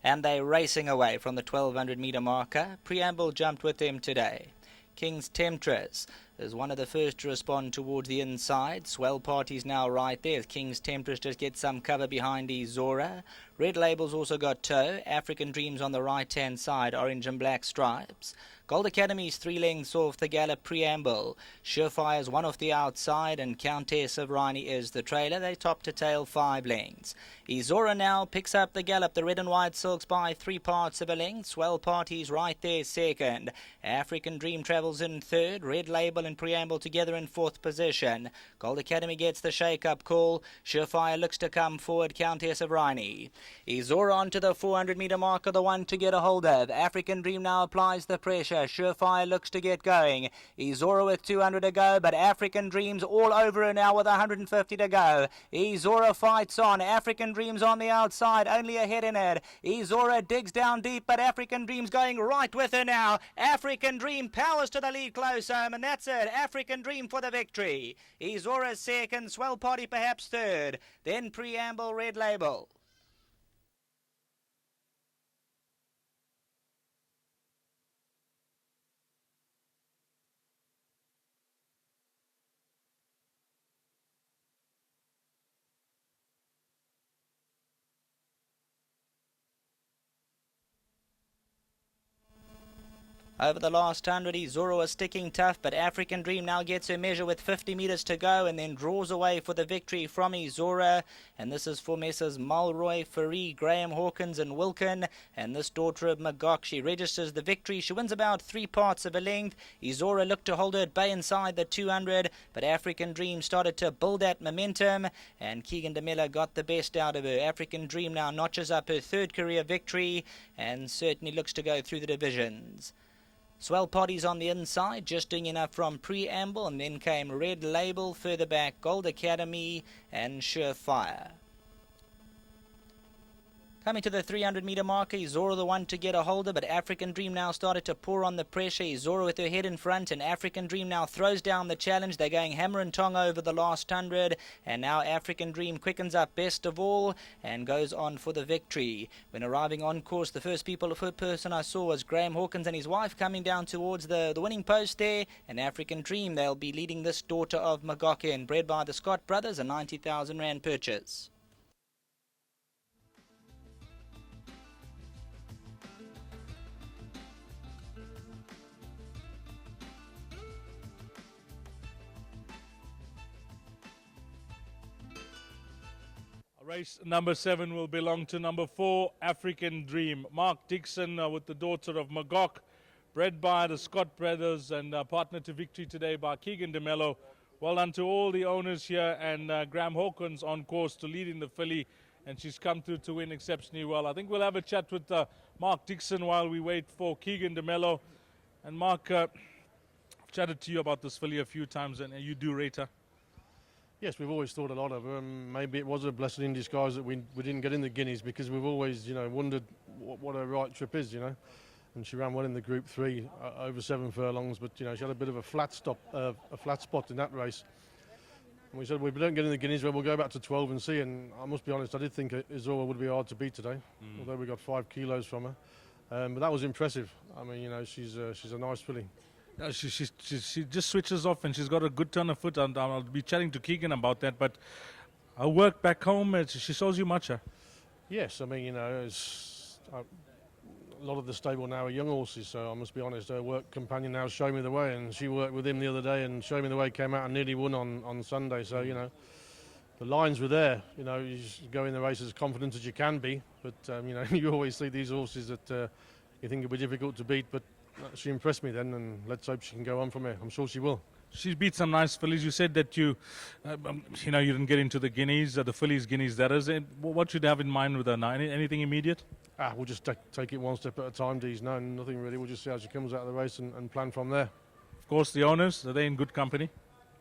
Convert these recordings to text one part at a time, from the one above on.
And they're racing away from the 1200 metre marker. Preamble jumped with them today. King's Temptress is one of the first to respond towards the inside. Swell Party's now right there. King's Temptress just gets some cover behind Izora. Red Label's also got toe. African Dreams on the right-hand side, orange and black stripes. Gold Academy's 3 lengths off the gallop Preamble. Surefire's 1 off the outside, and Countess of Rhynie is the trailer. They top to tail 5 lengths. Izora now picks up the gallop. The red and white silks by 3 parts of a length. Swell Party's right there second. African Dream travels in third. Red Label and Preamble together in 4th position. Gold Academy gets the shake-up call. Surefire looks to come forward. Countess of Rhynie. Izora onto the 400 metre marker, the one to get a hold of. African Dream now applies the pressure. Surefire looks to get going. Izora with 200 to go, but African Dreams all over her now with 150 to go. Izora fights on. African Dreams on the outside, only ahead in it. Izora digs down deep, but African Dreams going right with her now. African Dream powers to the lead close home, and that's it. African Dream for the victory. Izora second, Swell Party perhaps third. Then Preamble, Red Label. Over the last 100, Izora was sticking tough, but African Dream now gets her measure with 50 metres to go and then draws away for the victory from Izora. And this is for Messrs. Mulroy, Faree, Graham Hawkins and Wilkin. And this daughter of Magog, she registers the victory. She wins about 3 parts of a length. Izora looked to hold her at bay inside the 200, but African Dream started to build that momentum, and Keegan DeMiller got the best out of her. African Dream now notches up her 3rd career victory and certainly looks to go through the divisions. Swell Party's on the inside, just doing enough from Preamble, and then came Red Label, further back Gold Academy and Surefire. Coming to the 300 metre marker, Izora the one to get a holder, but African Dream now started to pour on the pressure. Izora with her head in front, and African Dream now throws down the challenge. They're going hammer and tong over the last 100, and now African Dream quickens up best of all and goes on for the victory. When arriving on course, the first person I saw was Graham Hawkins and his wife coming down towards the winning post there, and African Dream, they'll be leading this daughter of Magokin, bred by the Scott brothers, a 90,000 Rand purchase. Race number 7 will belong to number 4, African Dream. Mark Dixon with the daughter of Magog, bred by the Scott brothers and partnered to victory today by Keegan DeMello. Well done to all the owners here, and Graham Hawkins on course to lead in the filly, and she's come through to win exceptionally well. I think we'll have a chat with Mark Dixon while we wait for Keegan DeMello. And Mark, I've chatted to you about this filly a few times, and you do rate her. Yes, we've always thought a lot of her, and maybe it was a blessing in disguise that we didn't get in the Guineas, because we've always, wondered what her right trip is, And she ran well in the Group 3, over 7 furlongs, but she had a bit of a flat spot in that race. And we said, well, if we don't get in the Guineas, well, we'll go back to 12 and see. And I must be honest, I did think Izora would be hard to beat today, although we got 5 kilos from her. But that was impressive. I mean, she's a nice filly. She just switches off, and she's got a good turn of foot, and I'll be chatting to Keegan about that. But her work back home, she shows you much. Yes, I mean, a lot of the stable now are young horses, so I must be honest, her work companion now showed me the way, and she worked with him the other day and showed me the way, came out and nearly won on Sunday. So, the lines were there. You just go in the race as confident as you can be, but, you always see these horses that you think it'll be difficult to beat, but she impressed me then, and let's hope she can go on from here. I'm sure she will. She's beat some nice fillies. You said that you didn't get into the Guineas, the fillies Guineas. That is, what should you have in mind with her now? Anything immediate? We'll just take it one step at a time, Dees. No, nothing really. We'll just see how she comes out of the race and plan from there. Of course, the owners, are they in good company?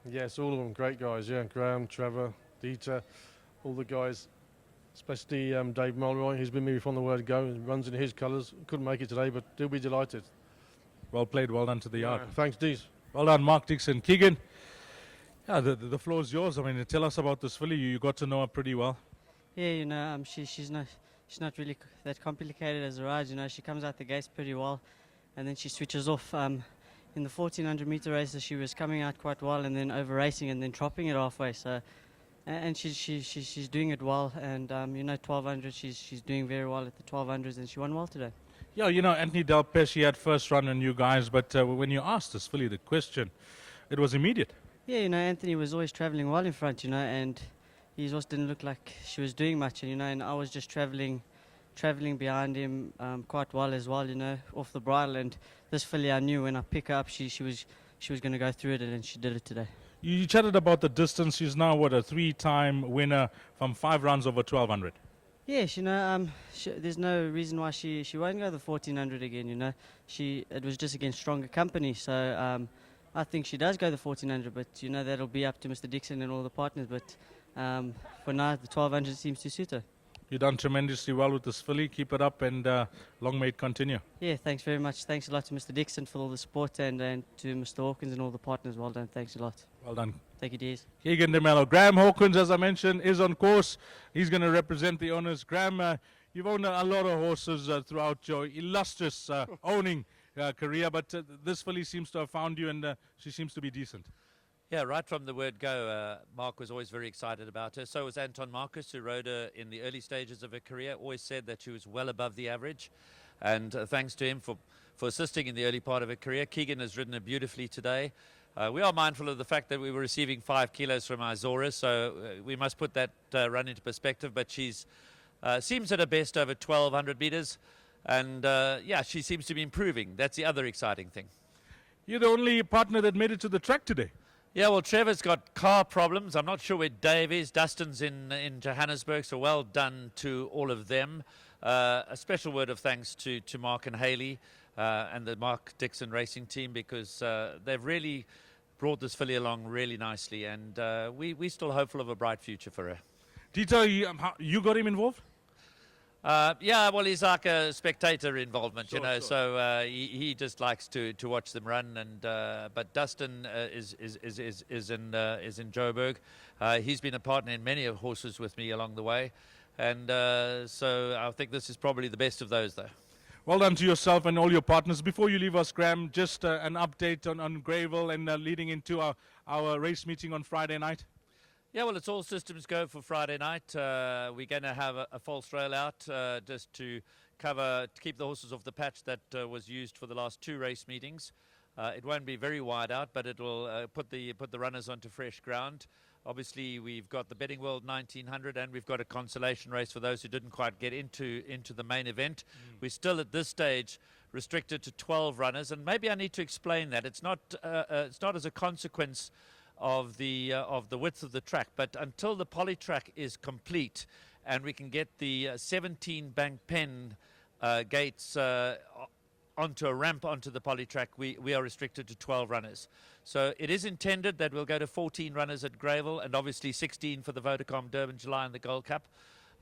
Yes, all of them, great guys. Yeah, Graham, Trevor, Dieter, all the guys. Especially Dave Mulroy. He's been with me from the word go. He runs in his colours. Couldn't make it today, but he'll be delighted. Well played, well done to the yard. Thanks, Dees. Well done, Mark Dixon. Keegan, the floor is yours. I mean, tell us about this filly. You got to know her pretty well. Yeah, she's not really that complicated as a ride. You know, she comes out the gates pretty well, and then she switches off. In the 1400 meter races, she was coming out quite well, and then over racing, and then dropping it halfway. So, and she's doing it well. And you know, 1200, she's doing very well at the 1200s, and she won well today. Yeah, you know, Anthony Del Pesce had first run on you guys, but when you asked us, Philly, the question, it was immediate. Yeah, you know, Anthony was always travelling well in front, you know, and he just didn't look like she was doing much, and you know, and I was just travelling behind him quite well as well, you know, off the bridle. And this filly, I knew when I pick her up, she was going to go through it, and she did it today. You chatted about the distance. She's now, what, a 3-time winner from 5 runs over 1200. Yes, you know, there's no reason why she won't go the 1400 again, you know. It was just against stronger company, so I think she does go the 1400, but you know, that'll be up to Mr. Dixon and all the partners. But for now, the 1200 seems to suit her. You've done tremendously well with this filly. Keep it up, and long may it continue. Yeah, thanks very much. Thanks a lot to Mr. Dixon for all the support, and to Mr. Hawkins and all the partners. Well done. Thanks a lot. Well done. Thank you, Dees. Keegan DeMello. Graham Hawkins, as I mentioned, is on course. He's going to represent the owners. Graham, you've owned a lot of horses throughout your illustrious owning career, but this filly seems to have found you, and she seems to be decent. Yeah, right from the word go, Mark was always very excited about her. So was Anton Marcus, who rode her in the early stages of her career. Always said that she was well above the average. And thanks to him for assisting in the early part of her career. Keegan has ridden her beautifully today. We are mindful of the fact that we were receiving 5 kilos from Izora, so we must put that run into perspective. But she's seems at her best over 1200 meters. And yeah, she seems to be improving. That's the other exciting thing. You're the only partner that made it to the track today. Yeah, well, Trevor's got car problems. I'm not sure where Dave is. Dustin's in Johannesburg, so well done to all of them. A special word of thanks to Mark and Haley and the Mark Dixon Racing team, because they've really brought this filly along really nicely, and we're still hopeful of a bright future for her. Dieter, you got him involved? Yeah, well, he's like a spectator involvement, Sure, you know, sure. so he just likes to watch them run. And but Dustin is in Joburg. He's been a partner in many of horses with me along the way, and so I think this is probably the best of those, though. Well done to yourself and all your partners. Before you leave us, Graham, just an update on Greyville and leading into our race meeting on Friday night. Yeah, well, it's all systems go for Friday night. We're going to have a false rail out just to keep the horses off the patch that was used for the last 2 race meetings. It won't be very wide out, but it will put the runners onto fresh ground. Obviously, we've got the Betting World 1900, and we've got a consolation race for those who didn't quite get into the main event. We're still at this stage restricted to 12 runners, and maybe I need to explain that. It's not as a consequence of the width of the track, but until the polytrack is complete and we can get the 17 bank pen gates onto a ramp onto the polytrack, we are restricted to 12 runners. So it is intended that we'll go to 14 runners at Greyville, and obviously 16 for the Vodacom Durban July and the Gold Cup.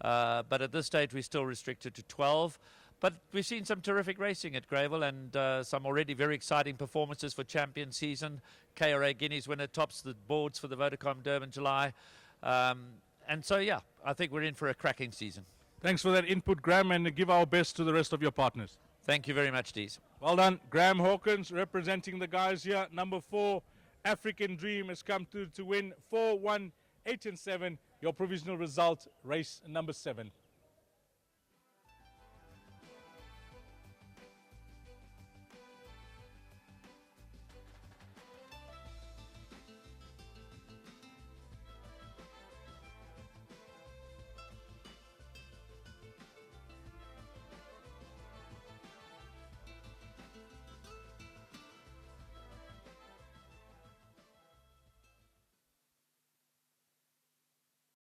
But at this stage we're still restricted to 12. But we've seen some terrific racing at Greyville, and some already very exciting performances for champion season. KRA Guineas winner tops the boards for the Vodacom Durban July. And so, yeah, I think we're in for a cracking season. Thanks for that input, Graham, and give our best to the rest of your partners. Thank you very much, Dees. Well done. Graham Hawkins representing the guys here. Number 4, African Dream, has come through to win 4, 1, 8 and 7. Your provisional result, race number 7.